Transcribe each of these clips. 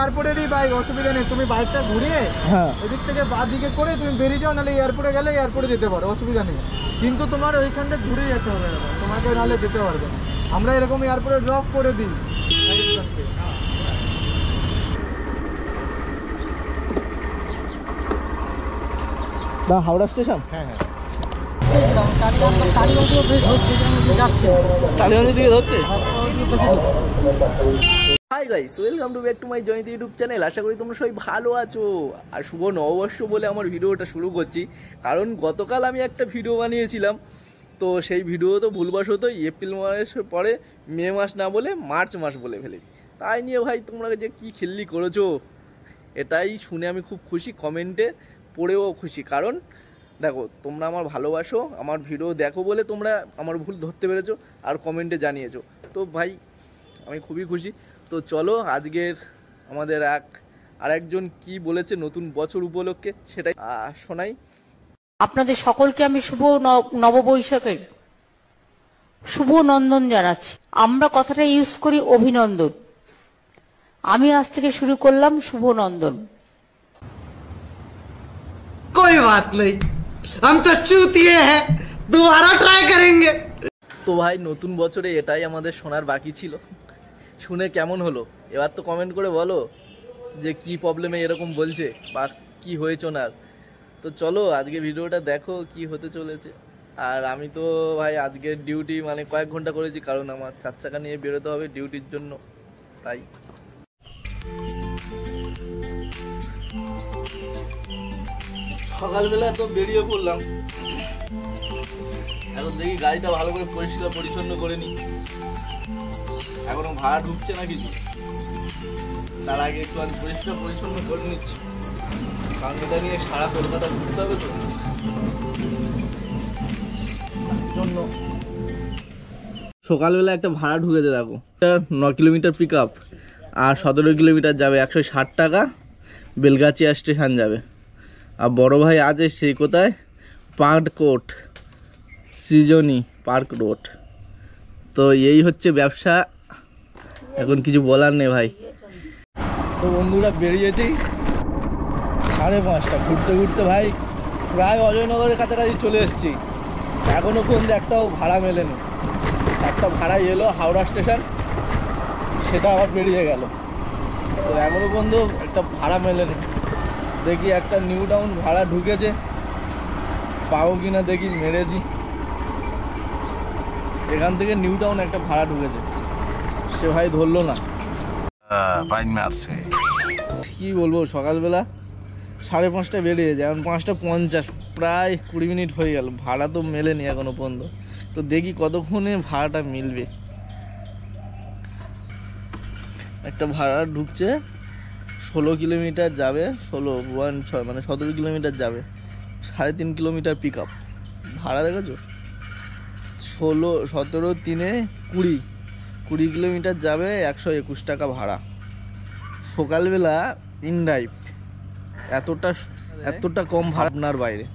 এয়ারপোর্টেরই bike, অসুবিধা নেই। তুমি বাইকটা ঘুরিয়ে এদিক থেকে বাঁ দিকে করে তুমি বেরিয়ে যাও, নাহলে এয়ারপোর্টে গেলে এয়ারপোর্টে যেতে পারো, অসুবিধা নেই। কিন্তু তোমার ওইখানটা ঘুরে যেতে হবে, তোমাকে নাহলে যেতে পারবে না। আমরা এরকম এয়ারপোর্টে ড্রপ করে দিই একজনকে। হাওড়া স্টেশন? হ্যাঁ হ্যাঁ, টালিগঞ্জ দিকে ধরছে। Hi guys, welcome to back to my Jayanti YouTube channel. আশা করি তোমরা সবাই ভালো আছো। আর শুভ নববর্ষ বলে আমার ভিডিওটা শুরু করছি, কারণ গতকাল আমি একটা ভিডিও বানিয়েছিলাম, তো সেই ভিডিও তো ভুলবশত এপ্রিল মাসের পরে মে মাস না বলে মার্চ মাস বলে ফেলেছি। তাই নিয়ে ভাই তোমরা যে কী খিল্লি করেছো, এটাই শুনে আমি খুব খুশি, কমেন্টে পড়েও খুশি। কারণ দেখো, তোমরা আমার ভালোবাসো, আমার ভিডিও দেখো বলে তোমরা আমার ভুল ধরতে পেরেছো আর কমেন্টে জানিয়েছো, তো ভাই আমি খুবই খুশি। তো চলো আজকের আমাদের আরেকজন কি বলেছে নতুন বছর উপলক্ষে সেটাই শোনাই। আপনাদের সকলকে আমি শুভ নববৈশাখের শুভ নন্দন জানাচ্ছি। আমরা কথাটা ইউজ করি অভিনন্দন, আমি আজ থেকে শুরু করলাম শুভ নন্দন। कोई बात नहीं, हम तो चूतिए हैं, दोबारा ट्राई करेंगे। তো ভাই নতুন বছরে এটাই আমাদের শোনার বাকি ছিল। শুনে কেমন হলো এবার তো কমেন্ট করে বলো যে কি প্রবলেমে এরকম বলছে বা কি হয়েছে ওনার। তো চলো আজকে ভিডিওটা দেখো কি হতে চলেছে। আর আমি তো ভাই আজকের ডিউটি মানে কয়েক ঘন্টা করেছি, কারণ আমার 4 চাকা নিয়ে বেরোতে হবে ডিউটির জন্য, তাই। সকালবেলা তো বেরিয়ে পড়লাম, এখন দেখি গাড়িটা ভালো করে পরিষ্কার পরিচ্ছন্ন করে নি। এখনো ভাড়া ঢুকছে না কিছু, তার আগে একটু আমি পরিষ্কার পরিচ্ছন্ন করে নিচ্ছি, কারণ এটা নিয়ে সারা কলকাতা ঘুরতে হবে তো, জন্য সকালবেলা একটা ভাড়া ঢুকেছে। দেখো 9 কিলোমিটার পিক আপ আর 17 কিলোমিটার যাবে, 160 টাকা। বেলগাছিয়া স্টেশন যাবে। আর বড় ভাই আছে সেই কোথায়, পার্ক কোর্ট, সৃজনী পার্ক রোড। তো এই হচ্ছে ব্যবসা, এখন কিছু বলার নেই ভাই। তো বন্ধুরা বেরিয়েছি 5:30, ঘুরতে ঘুরতে ভাই প্রায় অজয়নগরের কাছাকাছি চলে এসেছি। এখনও পর্যন্ত একটাও ভাড়া মেলেনি। একটা ভাড়া এলো হাওড়া স্টেশন, সেটা আবার বেরিয়ে গেল। তো এখনও পর্যন্ত একটা ভাড়া মেলেনি। দেখি একটা নিউ টাউন ভাড়া ঢুকেছে, পাবো কিনা দেখি। মেরেছি এখান থেকে নিউ টাউন একটা ভাড়া ঢুকেছে, সে ভাই ধরলো না। কি বলবো, সকালবেলা 5:30 বেরিয়েছে, এখন 5:50, প্রায় 20 মিনিট হয়ে গেল, ভাড়া তো মেলেনি এখনো পর্যন্ত। তো দেখি কতক্ষণে ভাড়াটা মিলবে। একটা ভাড়া ঢুকছে, 16 কিলোমিটার যাবে, 16 মানে 17 কিলোমিটার যাবে, 3.5 কিলোমিটার পিক আপ। ভাড়া দেখেছো, 16, 17, 3, 20 কিলোমিটার যাবে, 121 টাকা ভাড়া। সকালবেলা ইন ড্রাইভ, এতটা কম ভাড়ার বাইরে।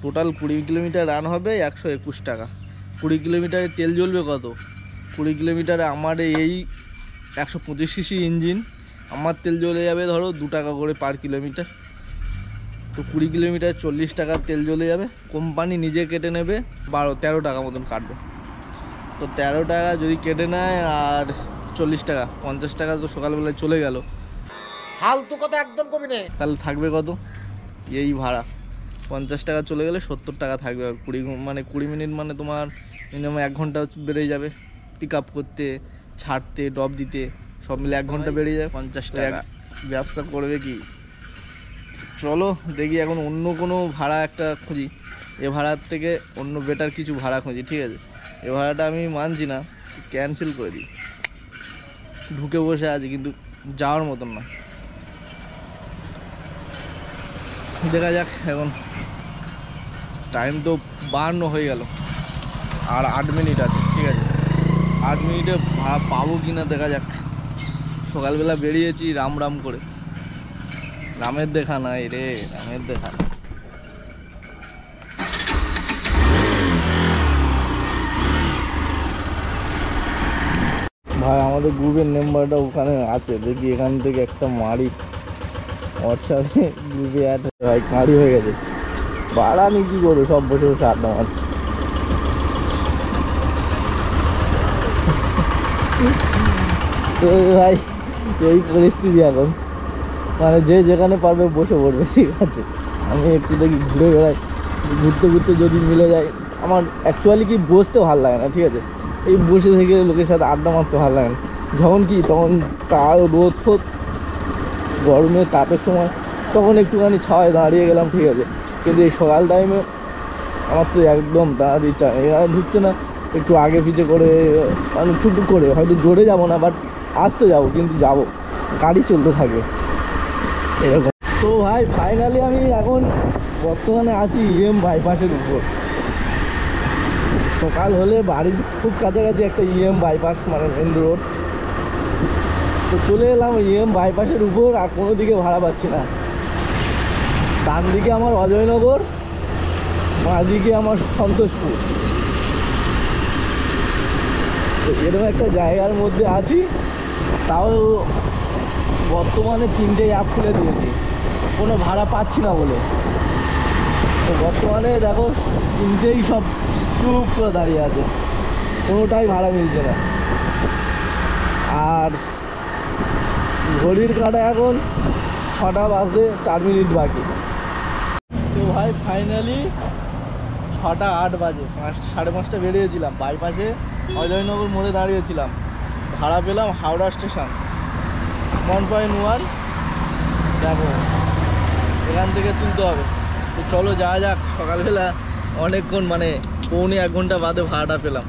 টোটাল 20 কিলোমিটার রান হবে, 121 টাকা। 20 কিলোমিটারে তেল জ্বলবে কত? 20 কিলোমিটারে আমার এই 125 সিসি ইঞ্জিন, আমার তেল জ্বলে যাবে ধরো 2 টাকা করে পার কিলোমিটার। তো 20 কিলোমিটার 40 টাকা তেল জ্বলে যাবে। কোম্পানি নিজে কেটে নেবে 13 টাকা মতন কাটবে। তো 13 টাকা যদি কেটে নেয় আর 40 টাকা, 50 টাকা তো সকালবেলায় চলে গেল। ফালতু কথা একদম কবি নেই। তাহলে থাকবে কত? এই ভাড়া 50 টাকা চলে গেলে 70 টাকা থাকবে। 20 মিনিট মানে তোমার মিনিমাম 1 ঘন্টা বেড়ে যাবে। পিক আপ করতে, ছাড়তে, ড্রপ দিতে সব মিলে 1 ঘন্টা বেড়ে যায়। 50 টাকা ব্যবসা করবে কি? চলো দেখি এখন অন্য কোনো ভাড়া একটা খুঁজি। এ ভাড়ার থেকে অন্য বেটার কিছু ভাড়া খুঁজি, ঠিক আছে? এ ভাড়াটা আমি মানছি না, ক্যান্সেল করে দিই। ঢুকে বসে আছি কিন্তু যাওয়ার মতন না। দেখা যাক, এখন টাইম তো 52 হয়ে গেল, আর 8 মিনিট আছে, ঠিক আছে? 8 মিনিটে ভাড়া পাবো কি না দেখা যাক। সকালবেলা বেরিয়েছি রাম করে, রামের দেখা নাই রে, রামের দেখা নাই। ভাই আমাদের গ্রুপের মেম্বারটা ওখানে আছে, দেখি এখান থেকে একটা মারি ওর সাথে গ্রুপে অ্যাড ভাই মারি হয়ে গেছে। বাড়া আমি কী করবো, সব বসে বসে আড্ডা মারছি। তো ভাই এই পরিস্থিতি এখন, মানে যে যেখানে পারবে বসে পড়বে, ঠিক আছে। আমি একটু দেখি ঘুরে বেড়াই, ঘুরতে ঘুরতে যদি মিলে যায়। আমার অ্যাকচুয়ালি কি বসতে ভালো লাগে না, ঠিক আছে। এই বসে থেকে লোকের সাথে আড্ডা মারতে ভালো লাগে না। যখন কি তখন তার রোদ ফোদ, গরমে তাপের সময় তখন একটুখানি ছাওয়ায় দাঁড়িয়ে গেলাম, ঠিক আছে। কিন্তু এই সকাল টাইমে আমার তো একদম দাঁড়াতে ইচ্ছা এরা ঢুকছে না। একটু আগে পিছিয়ে করে, মানে ছুটু করে, হয়তো জোরে যাবো না, বাট আসতে যাবো, কিন্তু যাবো, গাড়ি চলতে থাকবে এরকম। তো ভাই ফাইনালি আমি এখন বর্তমানে আছি বাইপাসের উপর। সকাল হলে বাড়ির খুব কাছাকাছি একটা বাইপাস, মানে মেন রোড। তো চলে এলাম বাইপাসের উপর, আর কোনো দিকে ভাড়া পাচ্ছি না। ডান দিকে আমার অজয়নগর, বাঁ দিকে আমার সন্তোষপুর। তো এরকম একটা জায়গার মধ্যে আছি, তাও বর্তমানে 3টে অ্যাপ খুলে দিয়েছি কোনো ভাড়া পাচ্ছি না বলে। তো বর্তমানে দেখো 3টেই সব চুপ করে দাঁড়িয়ে আছে, কোনোটাই ভাড়া মিলছে না। আর ঘড়ির কাঁটা এখন 6টা বাজতে 4 মিনিট বাকি। তো ভাই ফাইনালি 6টা 8 বাজে, 5:30 বেরিয়েছিলাম। বাইপাসে অজয়নগর মোড়ে দাঁড়িয়েছিলাম, ভাড়া পেলাম হাওড়া স্টেশন 1.1। দেখো এখান থেকে তুলতে হবে। তো চলো যাওয়া যাক। সকালবেলা অনেকক্ষণ, মানে পৌনে 1 ঘন্টা বাদে ভাড়াটা পেলাম।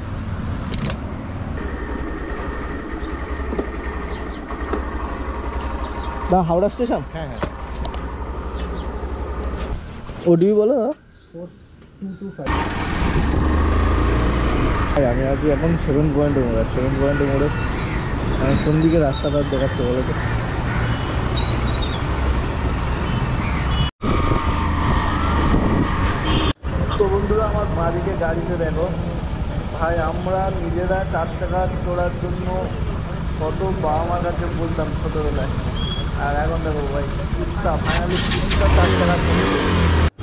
না হাওড়া স্টেশন, হ্যাঁ হ্যাঁ ওটিপি বলো। আমি আছি এখন 7 পয়েন্টের মোড়ে। 7 পয়েন্টের মোড়ে আমি কোন দিকে রাস্তাটা দেখাচ্ছে বলো তো? তো বন্ধুরা আমার বাঁ দিকে গাড়িতে দেখো ভাই, আমরা নিজেরা 4 চাকা চড়ার জন্য কত বাবা মার কাছে বলতাম ছোটোবেলায়, আর এখন দেখো ভাই কুত্তা, ফাইনালি কুত্তা 4 চাকা চলছে।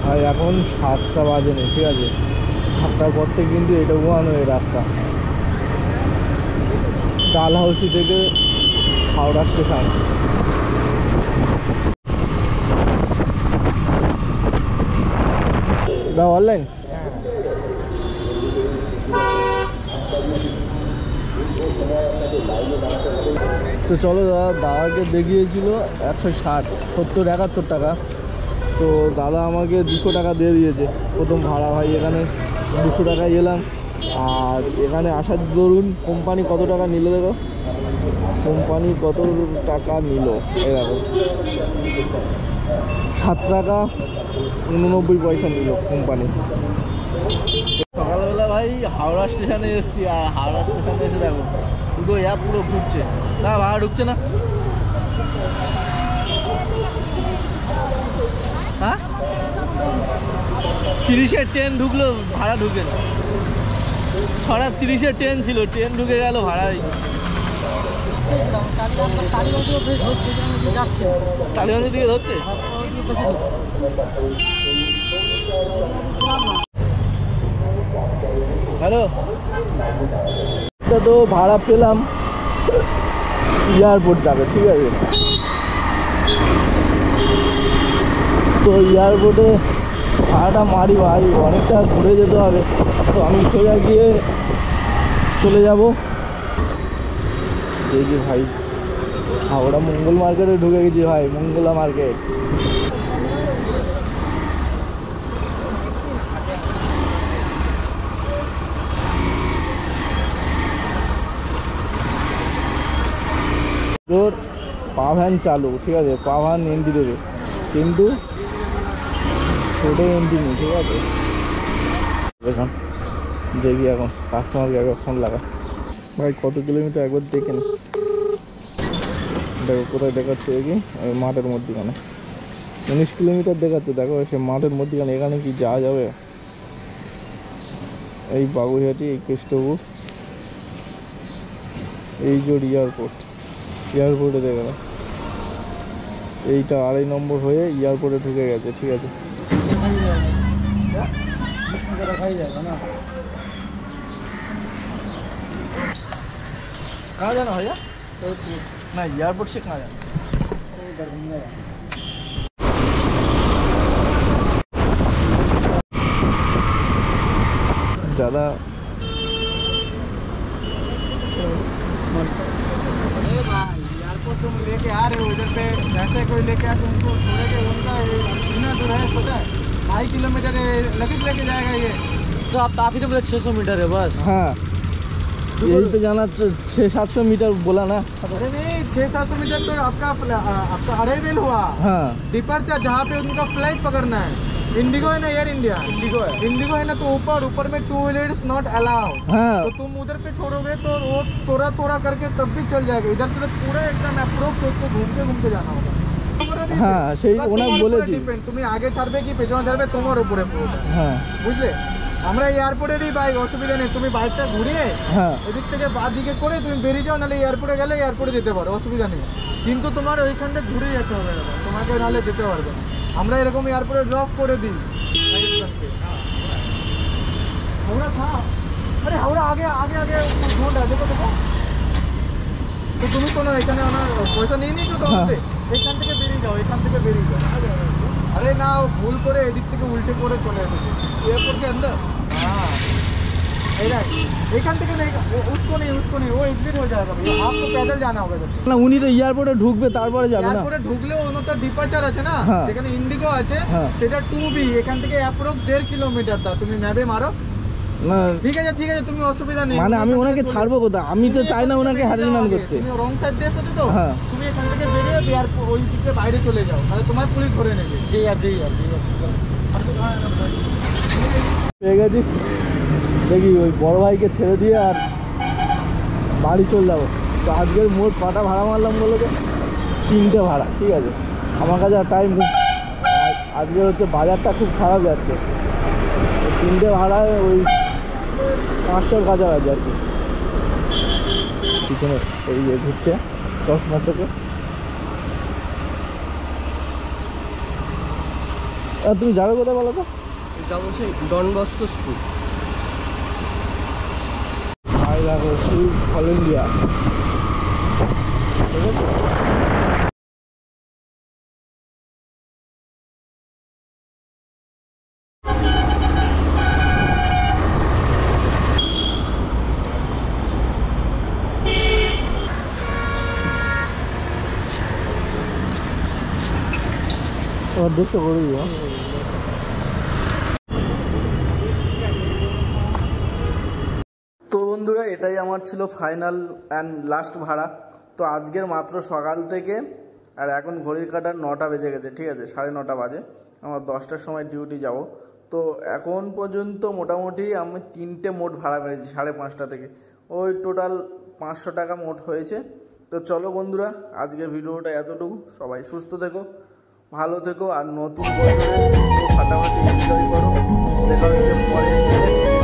ভাই এখন 7টা বাজেনি, ঠিক আছে। 7টার পর থেকে কিন্তু এটা ওয়ানওয়ে রাস্তা, ডালহাউসি থেকে হাওড়া স্টেশন। এটা অনলাইন। তো চলো দাদাকে দেখিয়েছিল 160, 70, 71 টাকা। তো দাদা আমাকে 200 টাকা দিয়ে দিয়েছে প্রথম ভাড়া। ভাই এখানে 200 টাকায় এলাম, আর এখানে আসার দরুন কোম্পানি কত টাকা নিল দেখো, কোম্পানি কত টাকা নিল এই দেখো, 7 টাকা 89 পয়সা নিল কোম্পানি। সকালবেলা ভাই হাওড়া স্টেশনে এসেছি, আর হাওড়া স্টেশনে এসে দেখো পুরো অ্যাপ পুরো ঘুরছে না, ভাড়া ঢুকছে না। হ্যাঁ 30-এর ট্রেন ঢুকলো, ভাড়া ঢুকে না। 6টা 30-এর ট্রেন ছিল, ট্রেন ঢুকে গেল, ভাড়াই টালিগঞ্জ দিকে ধরছে। হ্যালো, তো ভাড়া পেলাম এয়ারপোর্ট যাবে, ঠিক আছে। তো এয়ারপোর্টে ভাড়াটা মারি ভাই, অনেকটা ঘুরে যেতে হবে। তো আমি সোজা গিয়ে চলে যাব। দেখি ভাই হাওড়া মঙ্গল মার্কেটে ঢুকে গেছি ভাই, মঙ্গলা মার্কেট। তোর পাভান চালু, ঠিক আছে, পাভান এন্ট্রি দেবে, কিন্তু ছোটো এন্ট্রি নেই, ঠিক আছে। এখন দেখি এখন কাস্টমারকে একবার ফোন লাগা। ভাই কত কিলোমিটার একবার দেখেন, দেখো কোথায় দেখাচ্ছে কি, মাঠের মধ্যখানে 19 কিলোমিটার দেখাচ্ছে। দেখো সে মাঠের মধ্যখানে, এখানে কি যাওয়া যাবে? এই বাগুইহাটি, এই কেষ্টপুর, এই যে এয়ারপোর্ট, এয়ারপোর্টে দেখে না, এইটা 2.5 নম্বর হয়ে এয়ারপোর্টে ঢুকে গেছে। ঠিক আছে, कहाँ जाना भैया? ना एयरपोर्ट से कहाँ जाना? ज़्यादा एयरपोर्ट तुम लेके आ रहे हो इधर पे, जैसे कोई लेके आ तुमको छोड़ेंगे, उनका कितना दूर है पता है? 2.5 किलोमीटर लगेज लेके जाएगा ये। तो आप काफी तो बोले 600 मीटर है बस। हाँ, यही पे जाना 600-700 मीटर बोला ना। अरे नहीं, 600-700 मीटर तो आपका अराइवल हुआ। हाँ, डिपार्चर जहाँ पे उनका फ्लाइट पकड़ना है। इंडिगो है ना, एयर इंडिया इंडिगो है ना, तो ऊपर में 2 व्हीलर्स नॉट अलाउ। हाँ, तो तुम उधर पे छोड़ोगे तो वो तोरा करके तब भी चल जाएगा। इधर से तो पूरा एकदम अप्रोक्स उसको घूमते जाना होगा। হ্যাঁ সেই ওনাকে বলেছি। তুমি আগে ছাড়বে কি পেছনে ছাড়বে তোমার উপরে পুরোটা। হ্যাঁ বুঝলে, আমরা এয়ারপোর্টেরই বাইক, অসুবিধা নেই। তুমি বাইকটা ঘুরিয়ে হ্যাঁ এদিক থেকে বাঁ দিকে করে তুমি বেরিয়ে যাও, নাহলে এয়ারপোর্টে গেলে এয়ারপোর্টে যেতে পারো, অসুবিধা নেই। কিন্তু তোমার ওইখানটা ঘুরে যেতে হবে, তোমাকে নাহলে যেতে পারবে না। আমরা এরকম এয়ারপোর্টে ড্রপ করে দিই হাওড়া था। अरे हावड़ा आगे आगे आगे ढूंढ है, देखो देखो। তো তুমি কোনো এখানে ওনার পয়সা নিয়ে নিয়েছো তো? এখান থেকে বেরিয়ে যাও, এখান থেকে বেরিয়ে যাও। আরে না, ও ভুল করে এদিক থেকে উল্টে করে চলে এসেছে এয়ারपोर्ट के अंदर। हाँ এখান থেকে नहीं, उसको नहीं, वो एग्जिट हो जाएगा भैया। आपको पैदल जाना होगा। না উনি তো এয়ারপোর্টে ঢুকবে তারপরে যাবে না। এয়ারপোর্টে ঢুকলেও ওনার তো ডিপার্চার আছে না, হ্যাঁ। যেখানে ইন্ডিগো আছে সেটা 2B, এখান থেকে অ্যাপ্রক্স 1.5 কিলোমিটার। তা তুমি ম্যাপে মারো। না ঠিক আছে তুমি অসুবিধা নেই। মানে আমি ওনাকে ছাড়বো কোথায়? আমি তো চাই না ওনাকে হ্যারাসমেন্ট করতে। তুমি রং সাইড দিয়ে এসেছো তো, হ্যাঁ। তুমি এখান থেকে বেরিয়ে এয়ারপোর্ট ওই দিকে বাইরে চলে যাও, তাহলে তোমার পুলিশ ধরে নেবে। পেয়ে গেছি, দেখি ওই বড় ভাইকে ছেড়ে দিয়ে আর বাড়ি চলে যাবো। তো আজকের মোট কটা ভাড়া মারলাম বলো তো? 3টে ভাড়া। ঠিক আছে, আমার কাছে আর টাইম নেই, আজকের হচ্ছে বাজারটা খুব খারাপ যাচ্ছে। 3টে ভাড়ায় ওই 500 কাছাকাছি আর কি। পিছনে এই যে ঘুরছে চশমা থেকে। তুমি যাবে কোথায় বলো তো? যাবো সেই ডন বস্কো স্কুল। আর দেখো সুইট অল ইন্ডিয়া, ঠিক আছে। और 200 করে দিও। তো বন্ধুরা এটাই আমার ছিল ফাইনাল অ্যান্ড লাস্ট ভাড়া। তো আজকের মাত্র সকাল থেকে, আর এখন ঘড়ির কাঁটার 9টা বেজে গেছে। ঠিক আছে, 9:30 বাজে, আমার 10টার সময় ডিউটি যাব। তো এখন পর্যন্ত মোটামুটি আমি 3টে মোট ভাড়া মেরেছি 5:30 থেকে, ওই টোটাল 500 টাকা মোট হয়েছে। তো চলো বন্ধুরা, আজকের ভিডিওটা এতটুকু। সবাই সুস্থ থেকো, ভালো থেকো, আর নতুন বছরে ফাটাফাটি এনজয় করো। দেখা হচ্ছে পরে নেক্সট